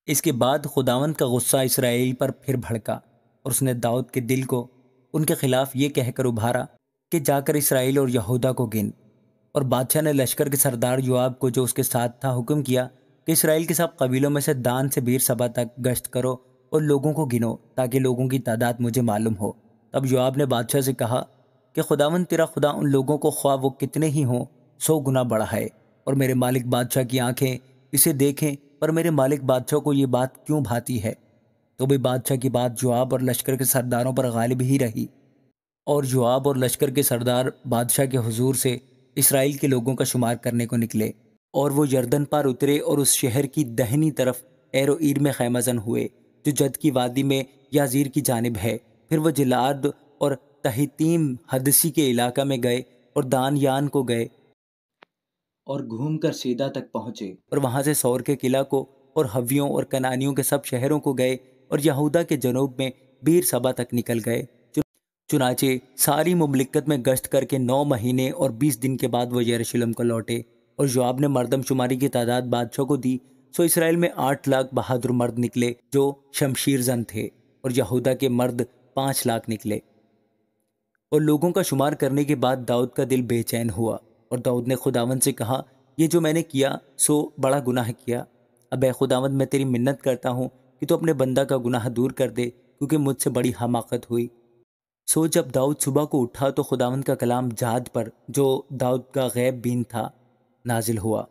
اس کے بعد خداوند کا غصہ اسرائیل پر پھر بھڑکا اور اس نے داؤد کے دل کو ان کے خلاف یہ کہہ کر ابھارا کہ جا کر اسرائیل اور یہودا کو گن۔ اور بادشاہ نے لشکر کے سردار یوآب کو، جو اس کے ساتھ تھا، حکم کیا کہ اسرائیل کے سب قبیلوں میں سے دان سے بیر سبا تک گشت کرو اور لوگوں کو گنو تاکہ لوگوں کی تعداد مجھے معلوم ہو۔ تب یوآب نے بادشاہ سے کہا کہ خداوند تیرا خدا ان لوگوں کو، خواہ وہ کتنے ہی ہوں، 100 گنا بڑھائے، اور میرے مالک بادشاہ کی آنکھیں اسے دیکھیں، پر میرے مالک بادشاہ کو یہ بات کیوں بھاتی ہے؟ تو بھی بادشاہ کی بات یوآب اور لشکر کے سرداروں پر غالب ہی رہی، اور یوآب اور لشکر کے سردار بادشاہ کے حضور سے اسرائیل کے لوگوں کا شمار کرنے کو نکلے، اور وہ یردن پار اترے اور اس شہر کی دہنی طرف ایر و ایر میں خیمہ زن ہوئے، جو جد کی وادی میں یازیر کی جانب ہے۔ پھر وہ جلعاد اور تہتیم حدسی کے علاقہ میں گئے اور دان یان کو گئے اور گھوم کر سیدا تک پہنچے، اور وہاں سے سور کے قلعہ کو اور حویوں اور کنانیوں کے سب شہروں کو گئے، اور یہودا کے جنوب میں بیر سبا تک نکل گئے۔ چنانچہ ساری مملکت میں گشت کر کے 9 مہینے اور 20 دن کے بعد وہ یروشلم کو لوٹے۔ اور یوآب نے مردم شماری کی تعداد بادشاہ کو دی، سو اسرائیل میں 8 لاکھ بہادر مرد نکلے جو شمشیر زن تھے، اور یہودا کے مرد 5 لاکھ نکلے۔ اور لوگوں کا شمار کرنے کے بعد داؤد کا دل بے چین ہوا، اور داؤد نے خداوند سے کہا، یہ جو میں نے کیا سو بڑا گناہ کیا۔ اب اے خداوند، میں تیری منت کرتا ہوں کہ تو اپنے بندہ کا گناہ دور کر دے، کیونکہ مجھ سے بڑی حماقت ہوئی۔ سو جب داؤد صبح کو اٹھا تو خداوند کا کلام جاد پر، جو داؤد کا غیب بین تھا، نازل ہوا،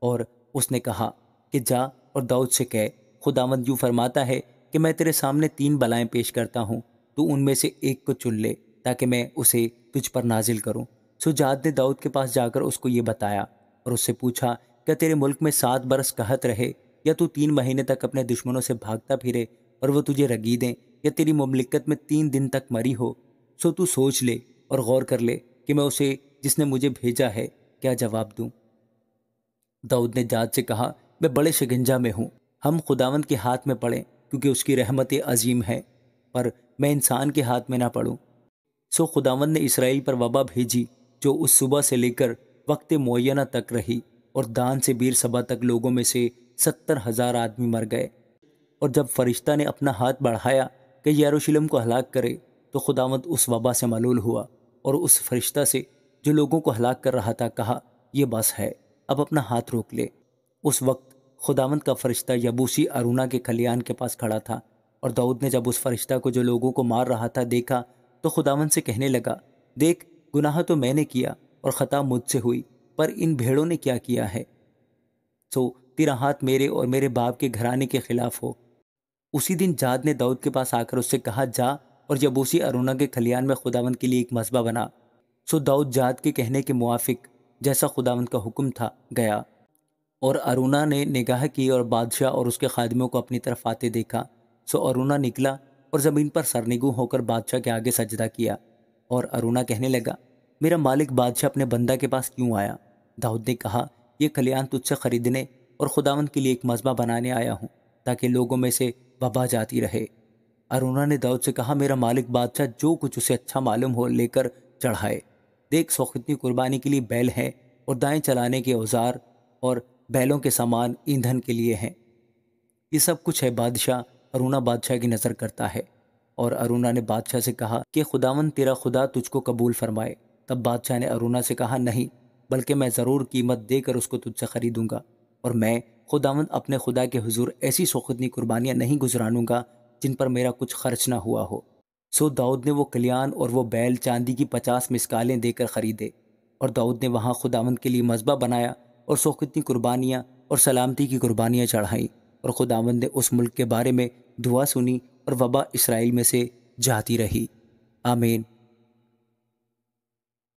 اور اس نے کہا کہ جا اور داؤد سے کہہ، خداوند یوں فرماتا ہے کہ میں تیرے سامنے 3 بلائیں پیش کرتا ہوں، تو ان میں سے ایک کو چن لے تاکہ میں اسے تجھ پر نازل کروں۔ سو جاد نے داؤد کے پاس جا کر اس کو یہ بتایا، اور اس سے پوچھا، کیا تیرے ملک میں 7 برس قحط رہے، یا تو 3 مہینے تک اپنے دشمنوں سے بھاگتا پھرے اور وہ تجھے رگیدیں، یا تیری مملکت میں 3 دن تک مری ہو؟ سو تو سوچ لے اور غور کر لے کہ میں اسے، جس نے مجھے بھیجا ہے، کیا جواب دوں۔ داؤد نے جاد سے کہا، میں بڑے شکنجہ میں ہوں، ہم خداوند کے ہاتھ میں پڑیں، کیونکہ اس کی رحمت عظیم ہے، پر میں انسان کے ہاتھ میں نہ پڑوں۔ سو خداوند نے اسرائیل پر وبا بھیجی، جو اس صبح سے لے کر وقت معینہ تک رہی، اور دان سے بیر سبا تک لوگوں میں سے 70,000 آدمی مر گئے۔ اور جب فرشتہ نے اپنا ہاتھ بڑھایا کہ یروشلم کو ہلاک کرے، تو خداوند اس وبا سے ملول ہوا، اور اس فرشتہ سے جو لوگوں کو ہلاک کر رہا تھا کہا، یہ بس ہے، اب اپنا ہاتھ روک لے۔ اس وقت خداوند کا فرشتہ یبوسی ارونا کے کھلیان کے پاس کھڑا تھا، اور داؤد نے جب اس فرشتہ کو جو لوگوں کو مار رہا تھا دیکھا تو خداوند سے کہنے لگا، دیکھ، گناہ تو میں نے کیا اور خطا مجھ سے ہوئی، پر ان بھیڑوں نے کیا کیا ہے؟ سو تیرا ہاتھ میرے اور میرے باپ کے گھرانے کے خلاف ہو۔ اسی دن جاد نے داؤد کے پاس آ کر اس سے کہا، جا اور یبوسی ارونا کے کھلیان میں خداوند کے لیے ایک مذبح بنا۔ سو داؤد جاد کے کہنے کے موافق، جیسا خداوند کا حکم تھا، گیا، اور ارونا نے نگاہ کی اور بادشاہ اور اس کے خادموں کو اپنی طرف آتے دیکھا۔ سو ارونا نکلا اور زمین پر سرنگوں ہو کر بادشاہ کے آگے سجدہ کیا، اور ارونا کہنے لگا، میرا مالک بادشاہ اپنے بندہ کے پاس کیوں آیا؟ داؤد نے کہا، یہ کھلیان تجھ سے خریدنے اور خداوند کے لیے ایک مذبح بنانے آیا ہوں، تاکہ لوگوں میں سے وبا جاتی رہے۔ ارونا نے داؤد سے کہا، میرا مالک بادشاہ جو کچھ اسے اچھا معلوم ہو لے کر چڑھائے۔ دیکھ، سوختنی قربانی کے لیے بیل ہیں، اور دائیں چلانے کے اوزار اور بیلوں کے سامان ایندھن کے لیے ہیں۔ یہ سب کچھ ہے بادشاہ۔ ارونا بادشاہ کی نظر کرتا ہے۔ اور ارونا نے بادشاہ سے کہا کہ خداوند تیرا خدا تجھ کو قبول فرمائے۔ تب بادشاہ نے ارونا سے کہا، نہیں، بلکہ میں ضرور قیمت دے کر اس کو تجھ سے خریدوں گا، اور میں خداوند اپنے خدا کے حضور ایسی سوختنی قربانیاں نہیں گزرانوں گا جن پر میرا کچھ خرچ نہ ہوا ہو۔ سو داؤد نے وہ کلیان اور وہ بیل چاندی کی 50 مسکالیں دے کر خریدے، اور داؤد نے وہاں خداوند کے لیے مذبح بنایا اور سوختنی قربانیاں اور سلامتی کی قربانیاں چڑھائیں، اور خداوند نے اس ملک کے بارے میں دعا سنی، اور وبا اسرائیل میں سے جاتی رہی۔ آمین۔